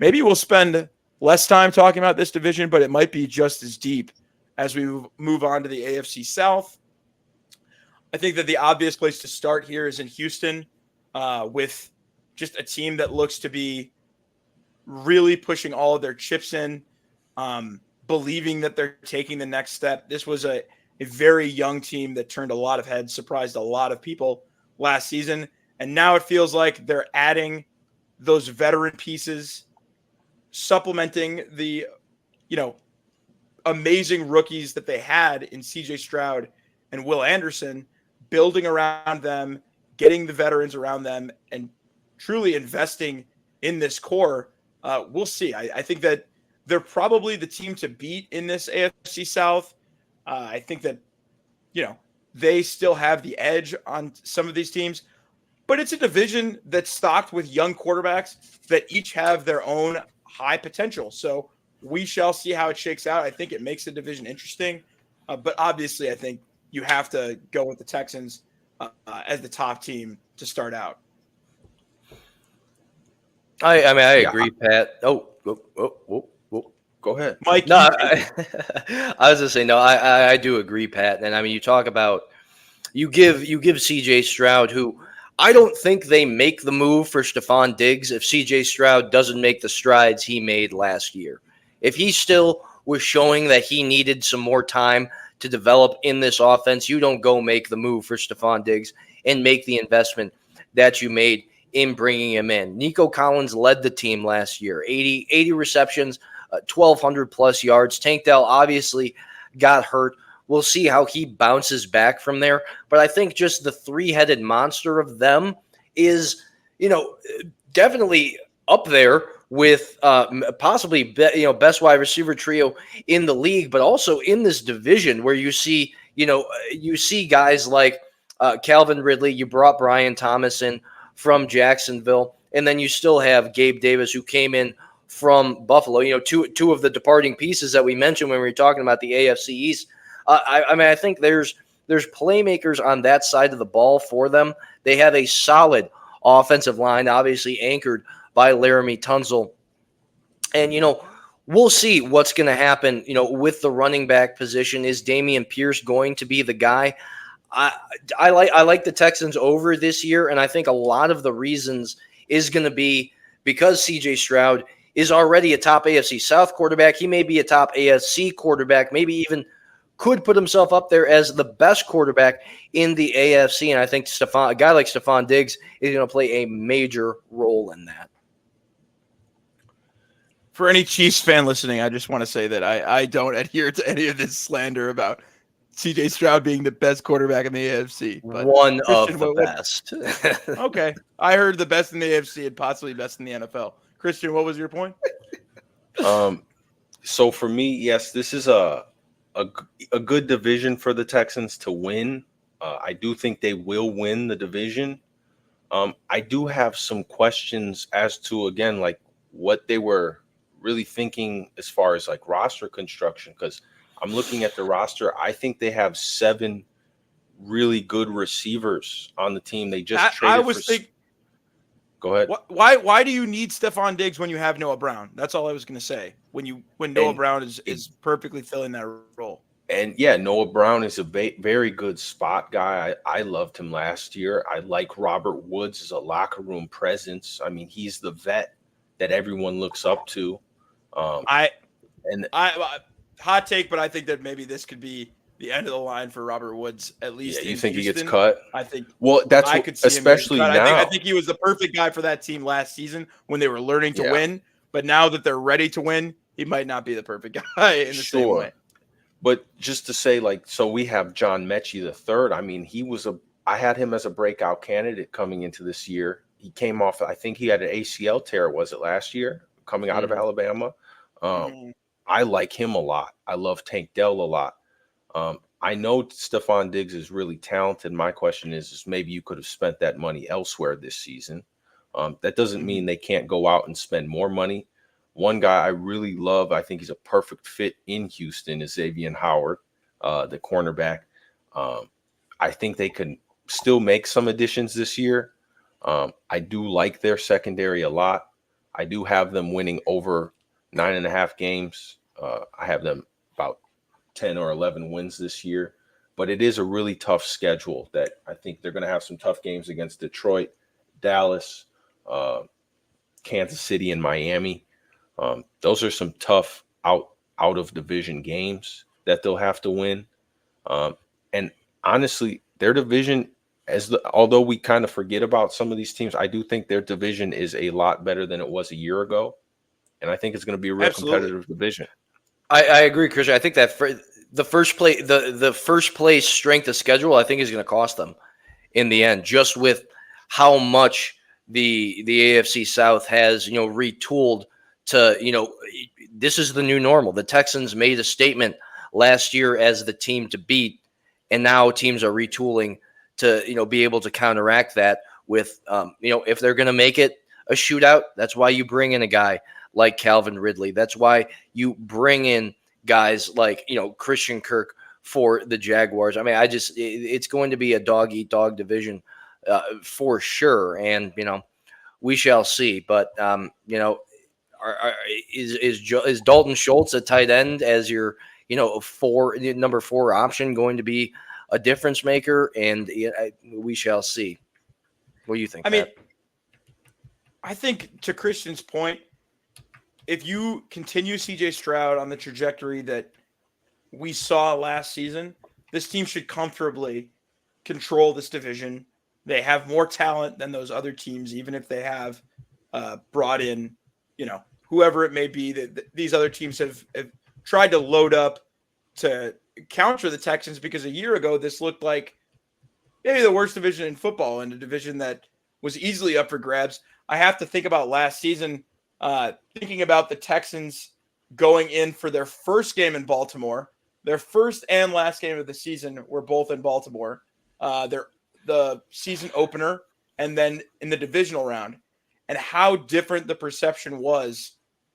maybe we'll spend less time talking about this division, but it might be just as deep as we move on to the AFC South. I think that the obvious place to start here is in Houston, with just a team that looks to be really pushing all of their chips in, believing that they're taking the next step. This was a very young team that turned a lot of heads, surprised a lot of people last season. And now it feels like they're adding those veteran pieces, supplementing the, amazing rookies that they had in CJ Stroud and Will Anderson, building around them, getting the veterans around them, and truly investing in this core. We'll see. I think that they're probably the team to beat in this AFC South. I think that, they still have the edge on some of these teams, but it's a division that's stocked with young quarterbacks that each have their own high potential. So we shall see how it shakes out. I think it makes the division interesting, but obviously I think you have to go with the Texans as the top team to start out. I agree, Pat. Oh, go ahead, Mike. No, I was gonna say no. I do agree, Pat. And I mean, you talk about you give CJ Stroud, who I don't think they make the move for Stephon Diggs if CJ Stroud doesn't make the strides he made last year. If he still was showing that he needed some more time to develop in this offense, you don't go make the move for Stephon Diggs and make the investment that you made in bringing him in. Nico Collins led the team last year, 80 receptions, 1,200 plus yards. Tank Dell obviously got hurt. We'll see how he bounces back from there. But I think just the three-headed monster of them is, definitely up there with possibly best wide receiver trio in the league, but also in this division where you see guys like Calvin Ridley. You brought Brian Thomas in from Jacksonville, and then you still have Gabe Davis, who came in from Buffalo. Two of the departing pieces that we mentioned when we were talking about the AFC East. I think there's playmakers on that side of the ball for them. They have a solid offensive line, obviously anchored by Laramie Tunsil. And, we'll see what's going to happen, with the running back position. Is Dameon Pierce going to be the guy? I like the Texans over this year, and I think a lot of the reasons is going to be because CJ Stroud is already a top AFC South quarterback. He may be a top AFC quarterback, maybe even could put himself up there as the best quarterback in the AFC. And I think a guy like Stephon Diggs is going to play a major role in that. For any Chiefs fan listening, I just want to say that I don't adhere to any of this slander about CJ Stroud being the best quarterback in the AFC. But one of the best. Okay. I heard the best in the AFC and possibly best in the NFL. Christian, what was your point? So for me, yes, this is a good division for the Texans to win. I do think they will win the division. I do have some questions as to, again, like what they were really thinking as far as like roster construction, because I'm looking at the roster. I think they have 7 really good receivers on the team. They just traded Go ahead. Why do you need Stephon Diggs when you have Noah Brown? That's all I was going to say. When Noah Brown is perfectly filling that role. And yeah, Noah Brown is a very good spot guy. I loved him last year. I like Robert Woods as a locker room presence. I mean, he's the vet that everyone looks up to. Hot take, but I think that maybe this could be the end of the line for Robert Woods, at least. Yeah, you think Houston. He gets cut? I think. Well, I could see especially now. I think he was the perfect guy for that team last season when they were learning to win. But now that they're ready to win, he might not be the perfect guy in the same way. But just to say, like, so we have John Mechie III. I mean, I had him as a breakout candidate coming into this year. He came off, I think he had an ACL tear, was it last year, coming out of Alabama? I like him a lot. I love Tank Dell a lot. I know Stephon Diggs is really talented. My question is maybe you could have spent that money elsewhere this season. That doesn't mean they can't go out and spend more money. One guy I really love, I think he's a perfect fit in Houston, is Xavier Howard, the cornerback. I think they can still make some additions this year. I do like their secondary a lot. I do have them winning over 9.5 games. I have them about 10 or 11 wins this year, but it is a really tough schedule that I think they're going to have some tough games against Detroit, Dallas, Kansas City, and Miami. Those are some tough out of division games that they'll have to win. And honestly, their division, although we kind of forget about some of these teams, I do think their division is a lot better than it was a year ago. And I think it's going to be a real competitive division. I agree, Christian. I think that the first place strength of schedule, I think, is going to cost them in the end, just with how much the AFC South has, retooled to, this is the new normal. The Texans made a statement last year as the team to beat, and now teams are retooling to, be able to counteract that with, if they're going to make it a shootout, that's why you bring in a guy like Calvin Ridley. That's why you bring in guys like, Christian Kirk for the Jaguars. I mean, it's going to be a dog-eat-dog division for sure. And, we shall see. But, is Dalton Schultz a tight end as your, number 4 option going to be a difference maker? And we shall see. What do you think, Matt? I think to Christian's point, if you continue CJ Stroud on the trajectory that we saw last season, this team should comfortably control this division. They have more talent than those other teams, even if they have brought in, whoever it may be. That these other teams have tried to load up to counter the Texans, because a year ago this looked like maybe the worst division in football and a division that was easily up for grabs. I have to think about last season, thinking about the Texans going in for their first game in Baltimore. Their first and last game of the season were both in Baltimore. The season opener and then in the divisional round, and how different the perception was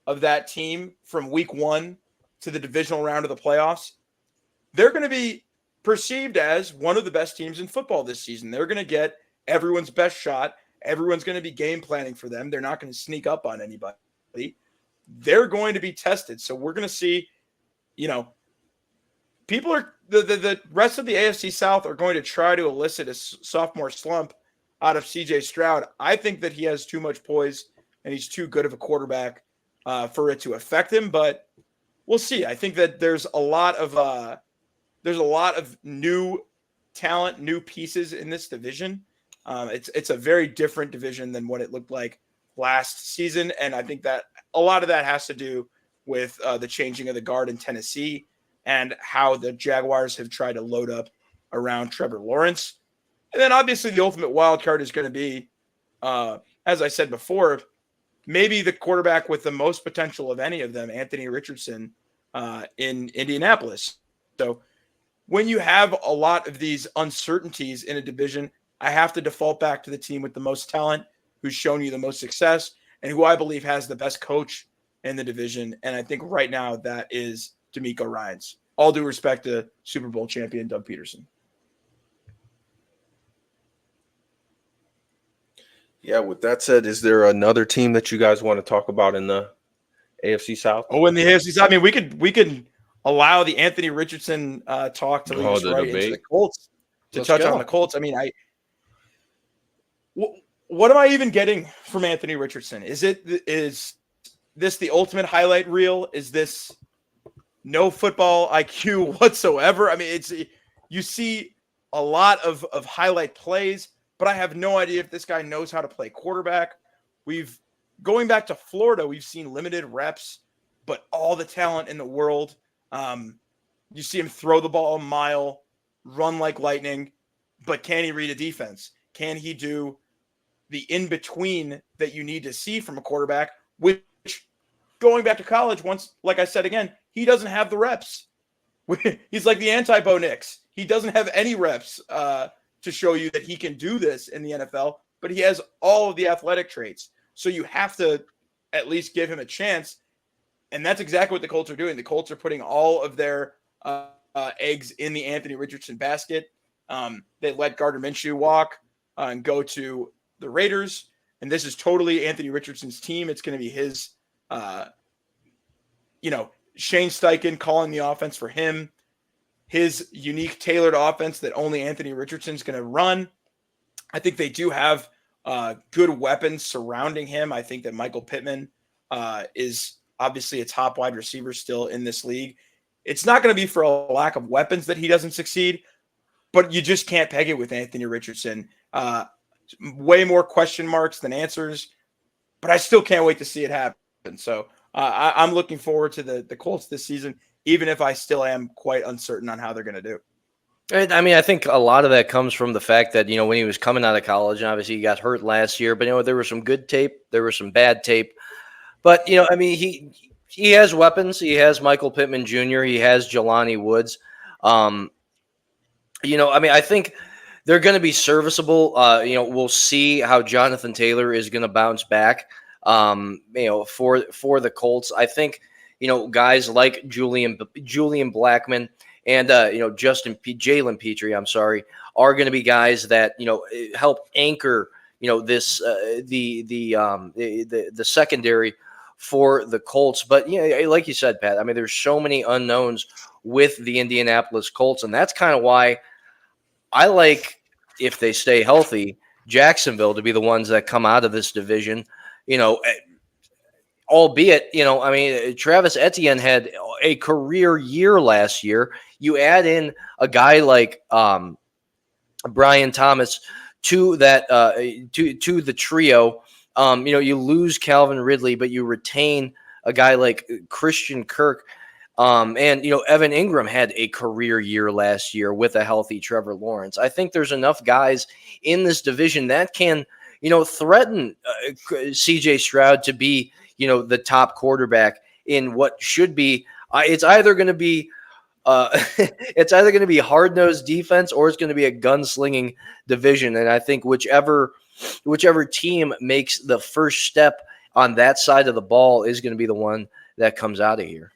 of that team from week 1 to the divisional round of the playoffs. They're going to be perceived as one of the best teams in football this season. They're going to get everyone's best shot. Everyone's going to be game planning for them. They're not going to sneak up on anybody. They're going to be tested. So we're going to see, people are the rest of the AFC South are going to try to elicit a sophomore slump out of CJ Stroud. I think that he has too much poise and he's too good of a quarterback for it to affect him, but we'll see. I think that there's a lot of new talent, new pieces in this division. It's a very different division than what it looked like last season, and I think that a lot of that has to do with the changing of the guard in Tennessee and how the Jaguars have tried to load up around Trevor Lawrence. And then obviously the ultimate wild card is going to be, as I said before, maybe the quarterback with the most potential of any of them, Anthony Richardson, in Indianapolis. So when you have a lot of these uncertainties in a division, I have to default back to the team with the most talent, who's shown you the most success, and who I believe has the best coach in the division. And I think right now that is DeMeco Ryans. All due respect to Super Bowl champion Doug Peterson. Yeah, with that said, is there another team that you guys want to talk about in the AFC South? Oh, in the AFC South, I mean, we could allow the Anthony Richardson talk to lead us right into the Colts to touch on the Colts. I mean, what am I even getting from Anthony Richardson? Is this the ultimate highlight reel? Is this no football IQ whatsoever? I mean, you see a lot of highlight plays, but I have no idea if this guy knows how to play quarterback. Going back to Florida, we've seen limited reps, but all the talent in the world. You see him throw the ball a mile, run like lightning, but can he read a defense? Can he do the in-between that you need to see from a quarterback, which going back to college, once, like I said again, he doesn't have the reps. He's like the anti-Bo Nix. He doesn't have any reps to show you that he can do this in the NFL, but he has all of the athletic traits. So you have to at least give him a chance. And that's exactly what the Colts are doing. The Colts are putting all of their eggs in the Anthony Richardson basket. They let Gardner Minshew walk and go to the Raiders. and this is totally Anthony Richardson's team. It's going to be his, Shane Steichen calling the offense for him, his unique tailored offense that only Anthony Richardson's going to run. I think they do have good weapons surrounding him. I think that Michael Pittman is obviously a top wide receiver still in this league. It's not going to be for a lack of weapons that he doesn't succeed, but you just can't peg it with Anthony Richardson. Way more question marks than answers, but I still can't wait to see it happen. So I'm looking forward to the Colts this season, even if I still am quite uncertain on how they're going to do. I mean, I think a lot of that comes from the fact that, when he was coming out of college, and obviously he got hurt last year, but, there was some good tape, there was some bad tape. But, I mean, he has weapons. He has Michael Pittman Jr., he has Jelani Woods. I mean, I think they're going to be serviceable. We'll see how Jonathan Taylor is going to bounce back, for the Colts. I think, guys like Julian Blackmon and Jalen Petrie, are going to be guys that help anchor this the secondary for the Colts. But like you said, Pat, I mean, there's so many unknowns with the Indianapolis Colts, and that's kind of why I like, if they stay healthy, Jacksonville to be the ones that come out of this division. Albeit, I mean, Travis Etienne had a career year last year. You add in a guy like Brian Thomas to that to the trio. You lose Calvin Ridley, but you retain a guy like Christian Kirk. And Evan Ingram had a career year last year with a healthy Trevor Lawrence. I think there's enough guys in this division that can, threaten CJ Stroud to be, the top quarterback in what should be. It's either going to be hard-nosed defense, or it's going to be a gunslinging division. And I think whichever team makes the first step on that side of the ball is going to be the one that comes out of here.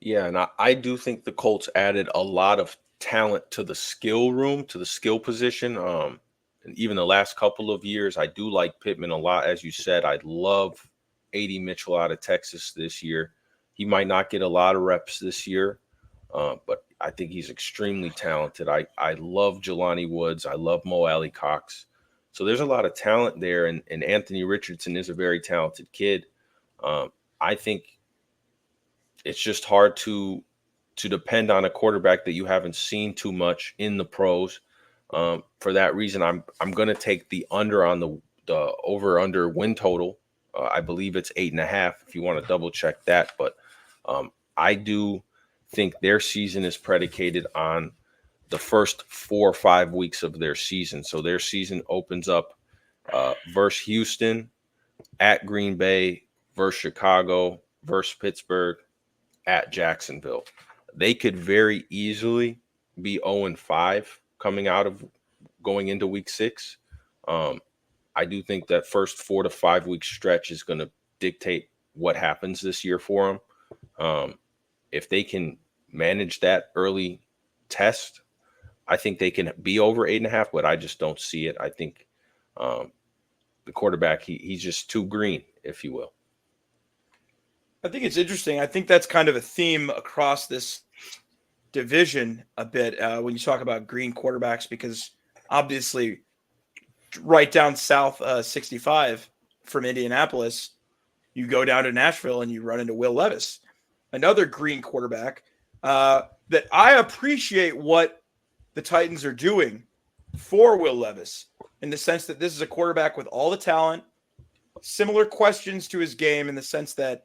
Yeah, and I do think the Colts added a lot of talent to the skill room, to the skill position. And even the last couple of years, I do like Pittman a lot. As you said, I love A.D. Mitchell out of Texas this year. He might not get a lot of reps this year, but I think he's extremely talented. I love Jelani Woods. I love Mo Alley Cox. So there's a lot of talent there, and Anthony Richardson is a very talented kid. I think it's just hard to depend on a quarterback that you haven't seen too much in the pros. For that reason, I'm going to take the under on the over-under win total. I believe it's 8.5 if you want to double check that. But I do think their season is predicated on the first 4 or 5 weeks of their season. So their season opens up versus Houston, at Green Bay, versus Chicago, versus Pittsburgh, at Jacksonville. They could very easily be 0-5 going into week 6. I do think that first 4 to 5 week stretch is going to dictate what happens this year for them. If they can manage that early test, I think they can be over 8.5, but I just don't see it. I think the quarterback, he's just too green, if you will. I think it's interesting. I think that's kind of a theme across this division a bit when you talk about green quarterbacks, because obviously right down south 65 from Indianapolis, you go down to Nashville and you run into Will Levis, another green quarterback that I appreciate what the Titans are doing for Will Levis, in the sense that this is a quarterback with all the talent, similar questions to his game in the sense that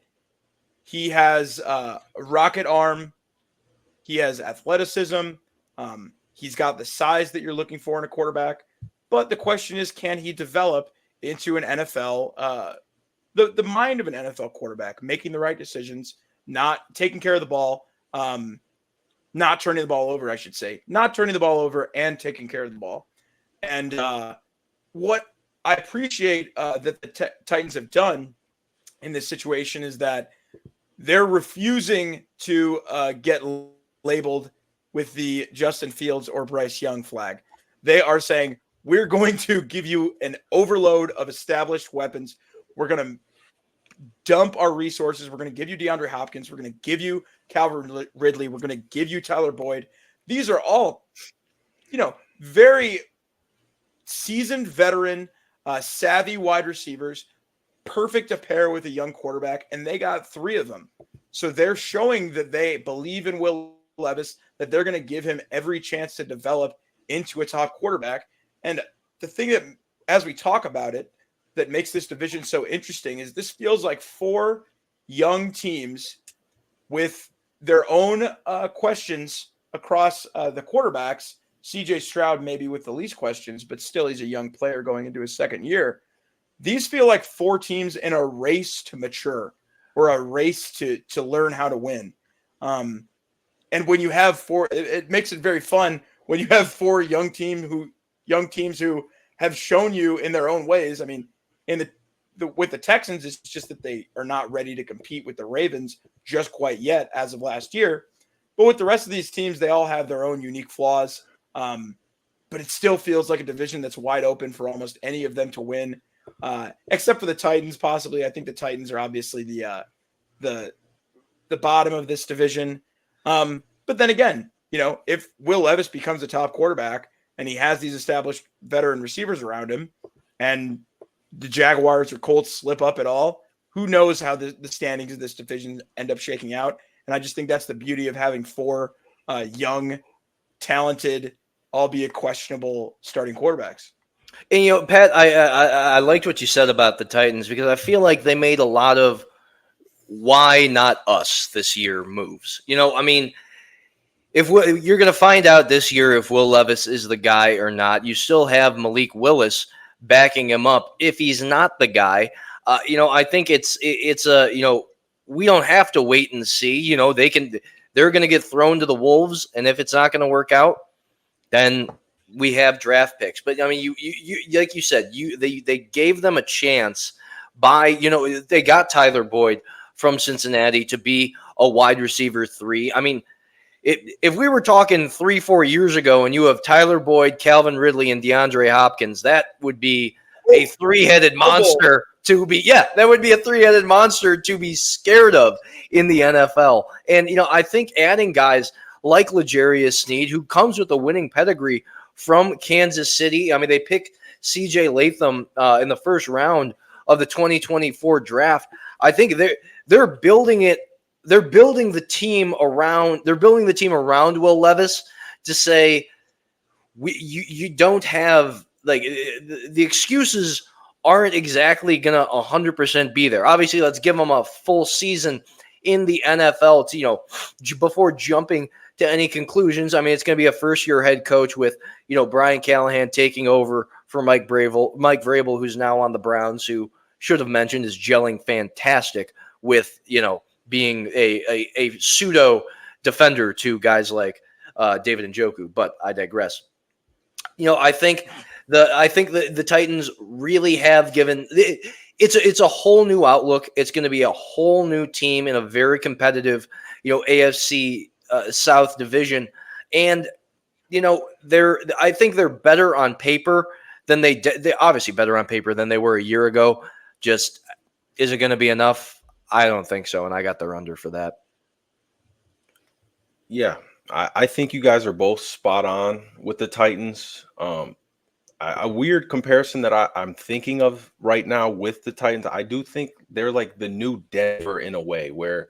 he has a rocket arm. He has athleticism. He's got the size that you're looking for in a quarterback. But the question is, can he develop into an NFL, the mind of an NFL quarterback, making the right decisions, not taking care of the ball, not turning the ball over, I should say. Not turning the ball over and taking care of the ball. And what I appreciate that the Titans have done in this situation is that they're refusing to get labeled with the Justin Fields or Bryce Young flag. They are saying, we're going to give you an overload of established weapons. We're going to dump our resources. We're going to give you DeAndre Hopkins. We're going to give you Calvin Ridley. We're going to give you Tyler Boyd. These are all, very seasoned veteran, savvy wide receivers, perfect to pair with a young quarterback, and they got 3 of them. So they're showing that they believe in Will Levis, that they're going to give him every chance to develop into a top quarterback. And the thing that, as we talk about it, that makes this division so interesting is this feels like 4 young teams with their own questions across the quarterbacks. CJ Stroud maybe with the least questions, but still he's a young player going into his second year. These feel like 4 teams in a race to mature or a race to learn how to win. And when you have 4, it makes it very fun when you have 4 young teams who have shown you in their own ways. I mean, with the Texans, it's just that they are not ready to compete with the Ravens just quite yet as of last year. But with the rest of these teams, they all have their own unique flaws. But it still feels like a division that's wide open for almost any of them to win, except for the Titans, possibly. I think the Titans are obviously the bottom of this division. But then again, if Will Levis becomes a top quarterback and he has these established veteran receivers around him, and the Jaguars or Colts slip up at all, who knows how the standings of this division end up shaking out. And I just think that's the beauty of having 4 young, talented, albeit questionable starting quarterbacks. And, Pat, I liked what you said about the Titans because I feel like they made a lot of why not us this year moves. I mean, if you're going to find out this year if Will Levis is the guy or not, you still have Malik Willis backing him up. If he's not the guy, I think it's we don't have to wait and see. They're going to get thrown to the wolves, and if it's not going to work out, then we have draft picks. But I mean, you like you said, they gave them a chance by they got Tyler Boyd from Cincinnati to be a wide receiver 3. I mean, if we were talking 3-4 years ago and you have Tyler Boyd, Calvin Ridley, and DeAndre Hopkins, that would be a 3-headed monster to be. Yeah, that would be a 3-headed monster to be scared of in the NFL. And I think adding guys like L'Jarius Sneed, who comes with a winning pedigree from Kansas City. I mean, they picked C.J. Latham in the first round of the 2024 draft. I think they're building it. They're building the team around. They're building the team around Will Levis to say, you don't have the excuses aren't exactly gonna 100% be there. Obviously, let's give them a full season in the NFL to before jumping to any conclusions. I mean, it's going to be a first-year head coach with, Brian Callahan taking over for Mike Vrabel, who's now on the Browns, who should have mentioned is gelling fantastic with, being a pseudo defender to guys like David Njoku. But I digress. I think the Titans really have given it's a whole new outlook. It's going to be a whole new team in a very competitive, AFC South division, and I think they're better on paper than they're obviously better on paper than they were a year ago. Just is it going to be enough? I don't think so, and I got their under for that. Yeah, I think you guys are both spot on with the Titans. A weird comparison that I'm thinking of right now with the Titans, I do think they're like the new Denver in a way, where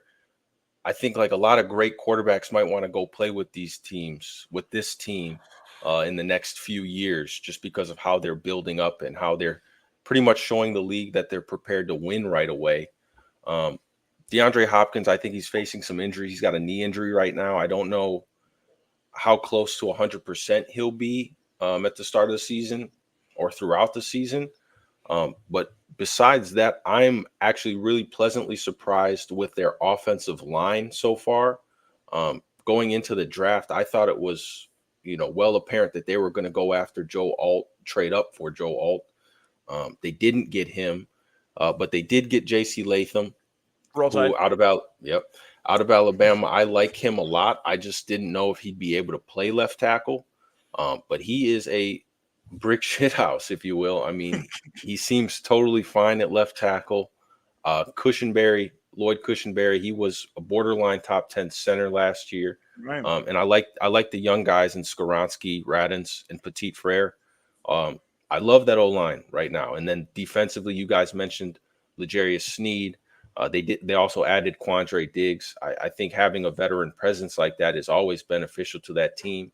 I think like a lot of great quarterbacks might want to go play with this team in the next few years, just because of how they're building up and how they're pretty much showing the league that they're prepared to win right away. DeAndre Hopkins, I think he's facing some injuries. He's got a knee injury right now. I don't know how close to 100% he'll be at the start of the season or throughout the season. But besides that, I'm actually really pleasantly surprised with their offensive line so far. Going into the draft, I thought it was, well apparent that they were going to go after Joe Alt, trade up for Joe Alt. They didn't get him, but they did get J.C. Latham, who out of Alabama. I like him a lot. I just didn't know if he'd be able to play left tackle. But he is a brick shit house, if you will. I mean, he seems totally fine at left tackle. Lloyd Cushenberry, he was a borderline top 10 center last year. Right. And I like the young guys in Skoronski, Radins, and Petit Frere. I love that O-line right now. And then defensively, you guys mentioned L'Jarius Sneed. They also added Quandre Diggs. I think having a veteran presence like that is always beneficial to that team.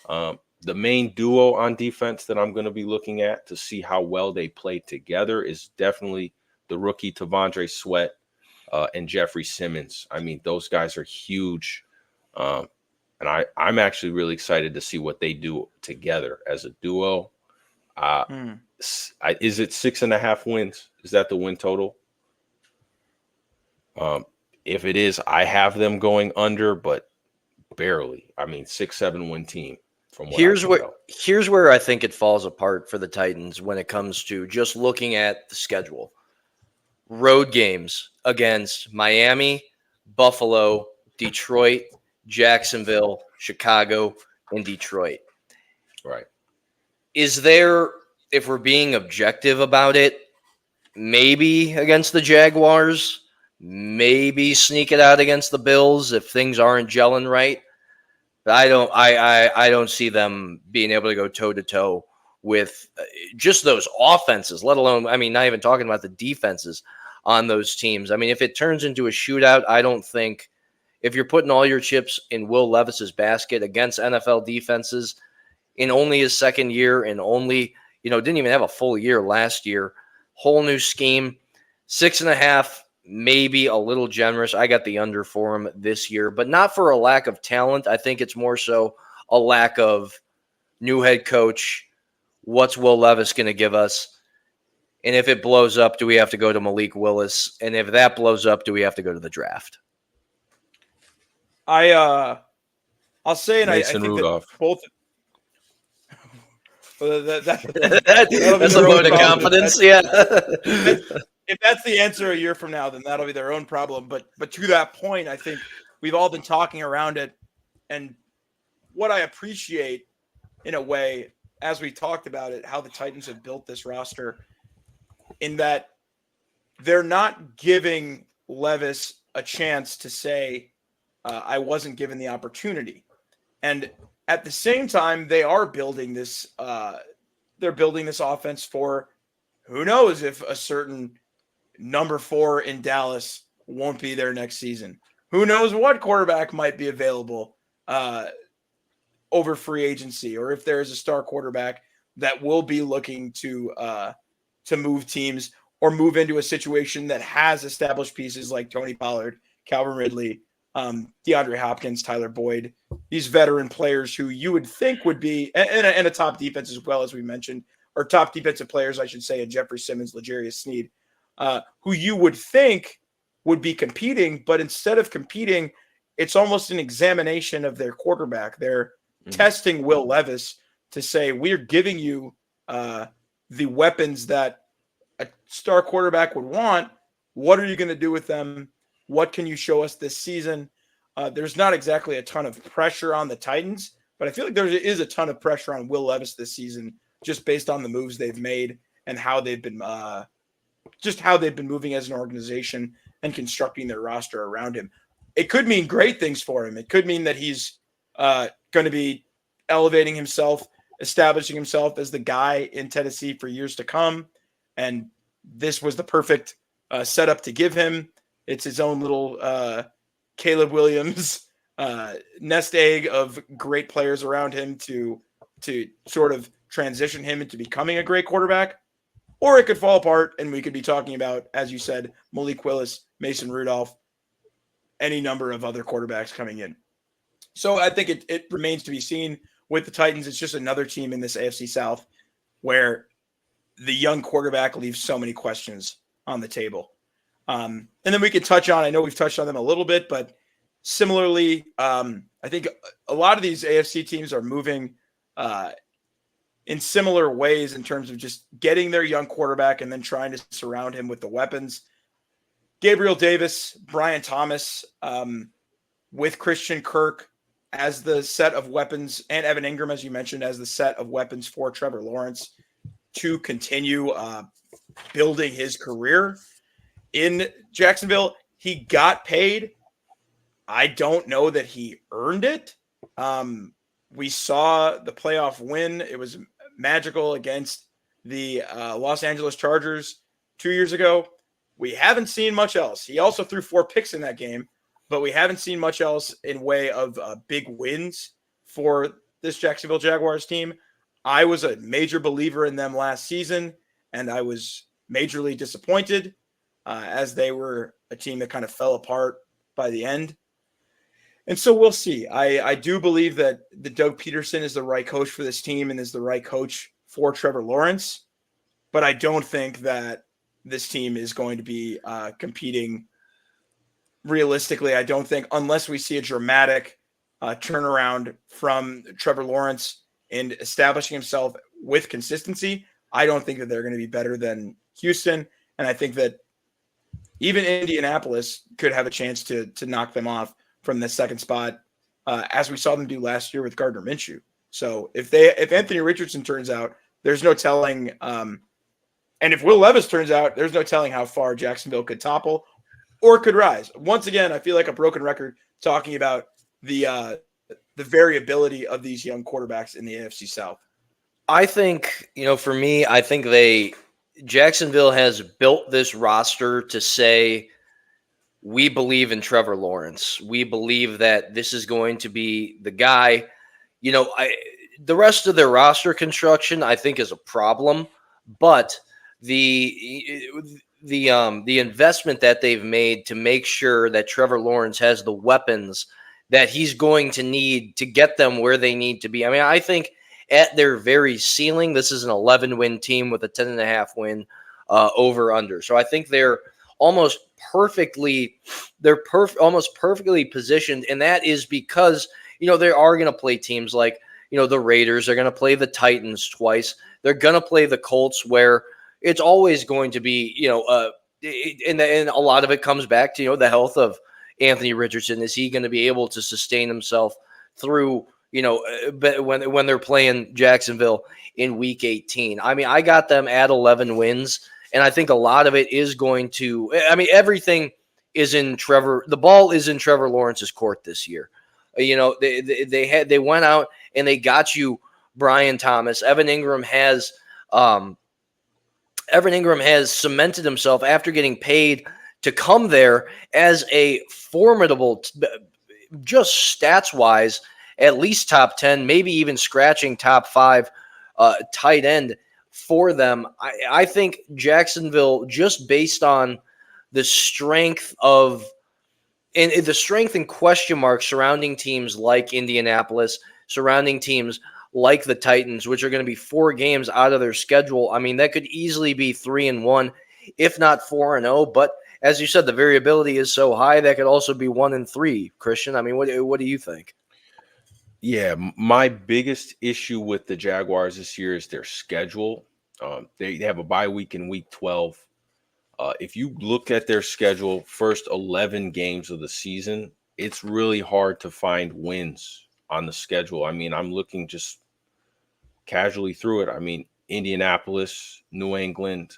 The main duo on defense that I'm going to be looking at to see how well they play together is definitely the rookie Tavondre Sweat and Jeffrey Simmons. I mean, those guys are huge. And I'm actually really excited to see what they do together as a duo. Is it 6.5 wins? Is that the win total? If it is, I have them going under, but barely. I mean, 6-7 win team. Here's where I think it falls apart for the Titans when it comes to just looking at the schedule. Road games against Miami, Buffalo, Detroit, Jacksonville, Chicago, and Detroit. Right. Is there, if we're being objective about it, maybe against the Jaguars, maybe sneak it out against the Bills if things aren't gelling right? But I don't see them being able to go toe-to-toe with just those offenses, let alone, I mean, not even talking about the defenses on those teams. I mean, if it turns into a shootout, I don't think, if you're putting all your chips in Will Levis's basket against NFL defenses in only his second year and only, didn't even have a full year last year, whole new scheme, 6.5, maybe a little generous. I got the under for him this year, but not for a lack of talent. I think it's more so a lack of new head coach. What's Will Levis going to give us? And if it blows up, do we have to go to Malik Willis? And if that blows up, do we have to go to the draft? I'll say, and Mason I think Rudolph. that both. That's a vote of confidence. Yeah. If that's the answer a year from now, then that'll be their own problem. But to that point, I think we've all been talking around it. And what I appreciate in a way, as we talked about it, how the Titans have built this roster, in that they're not giving Levis a chance to say, I wasn't given the opportunity. And at the same time, they are building this. They're building this offense for, who knows if a certain number 4 in Dallas won't be there next season. Who knows what quarterback might be available over free agency, or if there's a star quarterback that will be looking to move teams or move into a situation that has established pieces like Tony Pollard, Calvin Ridley, DeAndre Hopkins, Tyler Boyd, these veteran players who you would think would be, and a top defense as well, as we mentioned, or top defensive players, I should say, and Jeffrey Simmons, L'Jarius Sneed, who you would think would be competing, but instead of competing, it's almost an examination of their quarterback. They're testing Will Levis to say, we're giving you the weapons that a star quarterback would want. What are you going to do with them? What can you show us this season? There's not exactly a ton of pressure on the Titans, but I feel like there is a ton of pressure on Will Levis this season, just based on the moves they've made and how they've been moving as an organization and constructing their roster around him. It could mean great things for him. It could mean that he's going to be elevating himself, establishing himself as the guy in Tennessee for years to come. And this was the perfect setup to give him. It's his own little Caleb Williams nest egg of great players around him to sort of transition him into becoming a great quarterback. Or it could fall apart, and we could be talking about, as you said, Malik Willis, Mason Rudolph, any number of other quarterbacks coming in. So I think it remains to be seen with the Titans. It's just another team in this AFC South where the young quarterback leaves so many questions on the table. And then we could touch on, I know we've touched on them a little bit, but similarly, I think a lot of these AFC teams are moving in similar ways in terms of just getting their young quarterback and then trying to surround him with the weapons. Gabriel Davis, Brian Thomas, with Christian Kirk, as the set of weapons, and Evan Ingram, as you mentioned, as the set of weapons for Trevor Lawrence to continue building his career in Jacksonville. He got paid. I don't know that he earned it. We saw the playoff win. It was magical against the Los Angeles Chargers 2 years ago. We haven't seen much else. He also threw 4 picks in that game, but we haven't seen much else in way of big wins for this Jacksonville Jaguars team. I was a major believer in them last season, and I was majorly disappointed as they were a team that kind of fell apart by the end. And so we'll see. I do believe that the Doug Peterson is the right coach for this team and is the right coach for Trevor Lawrence, but I don't think that this team is going to be competing realistically. I don't think, unless we see a dramatic turnaround from Trevor Lawrence and establishing himself with consistency, I don't think that they're going to be better than Houston. And I think that even Indianapolis could have a chance to knock them off from the second spot, as we saw them do last year with Gardner Minshew. So if Anthony Richardson turns out, there's no telling. And if Will Levis turns out, there's no telling how far Jacksonville could topple or could rise. Once again, I feel like a broken record talking about the variability of these young quarterbacks in the AFC South. I think, for me, I think Jacksonville has built this roster to say, we believe in Trevor Lawrence. We believe that this is going to be the guy. The rest of their roster construction, I think, is a problem, but the investment that they've made to make sure that Trevor Lawrence has the weapons that he's going to need to get them where they need to be. I mean, I think at their very ceiling, this is an 11-win team with a 10.5 win over/under. So I think they're almost perfectly positioned, and that is because they are going to play teams like the Raiders. They're going to play the Titans twice. They're going to play the Colts, where it's always going to be and a lot of it comes back to the health of Anthony Richardson. Is he going to be able to sustain himself through when they're playing Jacksonville in Week 18? I mean, I got them at 11 wins. And I think a lot of it is going to – I mean, everything is in Trevor – the ball is in Trevor Lawrence's court this year. They went out and they got you Brian Thomas. Evan Ingram has cemented himself after getting paid to come there as a formidable, just stats-wise, at least top 10, maybe even scratching top 5 tight end for them. I think Jacksonville, just based on the strength and question marks surrounding teams like Indianapolis, surrounding teams like the Titans, which are going to be 4 games out of their schedule. I mean, that could easily be 3-1, if not 4-0. But as you said, the variability is so high that could also be 1-3. Christian, I mean, what do you think? Yeah, my biggest issue with the Jaguars this year is their schedule. They have a bye week in Week 12. If you look at their schedule, first 11 games of the season, it's really hard to find wins on the schedule. I mean, I'm looking just casually through it. I mean, Indianapolis, New England,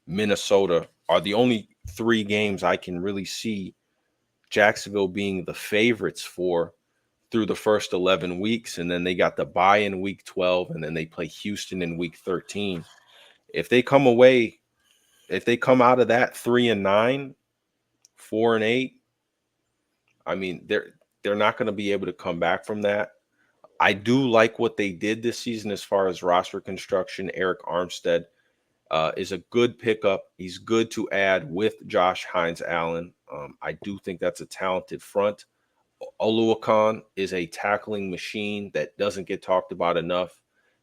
Minnesota are the only 3 games I can really see Jacksonville being the favorites for through the first 11 weeks. And then they got the bye in Week 12, and then they play Houston in Week 13. If they come out of that 3-9, 4-8, I mean, they're not going to be able to come back from that. I do like what they did this season as far as roster construction. Eric Armstead is a good pickup. He's good to add with Josh Hines-Allen. I do think that's a talented front. Oluokun is a tackling machine that doesn't get talked about enough.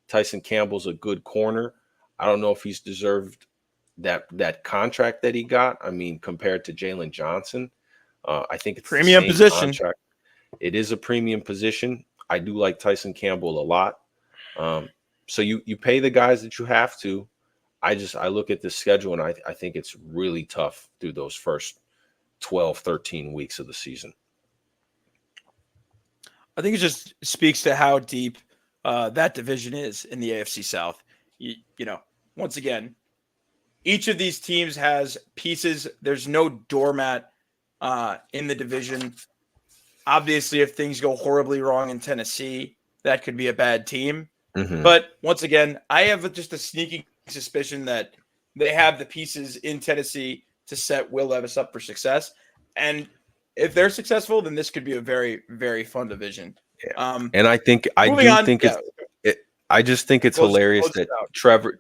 Tyson Campbell's a good corner. I don't know if he's deserved that contract that he got. I mean, compared to Jalen Johnson, I think it's premium the same position. Contract. It is a premium position. I do like Tyson Campbell a lot. So you pay the guys that you have to. I look at the schedule and I think it's really tough through those first 12, 13 weeks of the season. I think it just speaks to how deep that division is in the AFC South. You know, once again, each of these teams has pieces. There's no doormat in the division. Obviously, if things go horribly wrong in Tennessee, that could be a bad team. Mhm. But once again, I have just a sneaking suspicion that they have the pieces in Tennessee to set Will Levis up for success. And if they're successful, then this could be a very, very fun division. Yeah. And I think I moving do on, think yeah. I just think it's Close hilarious it that out.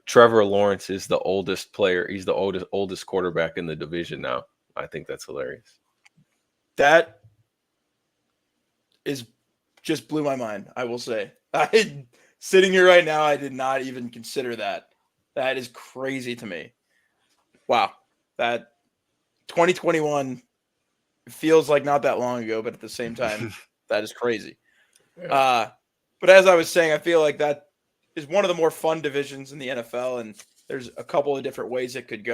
Trevor Lawrence is the oldest player. He's the oldest quarterback in the division now. I think that's hilarious. That is just blew my mind, I will say. Sitting here right now, I did not even consider that. That is crazy to me. Wow. That 2021 feels like not that long ago, but at the same time, that is crazy. Yeah. But as I was saying, I feel like that is one of the more fun divisions in the NFL, and there's a couple of different ways it could go.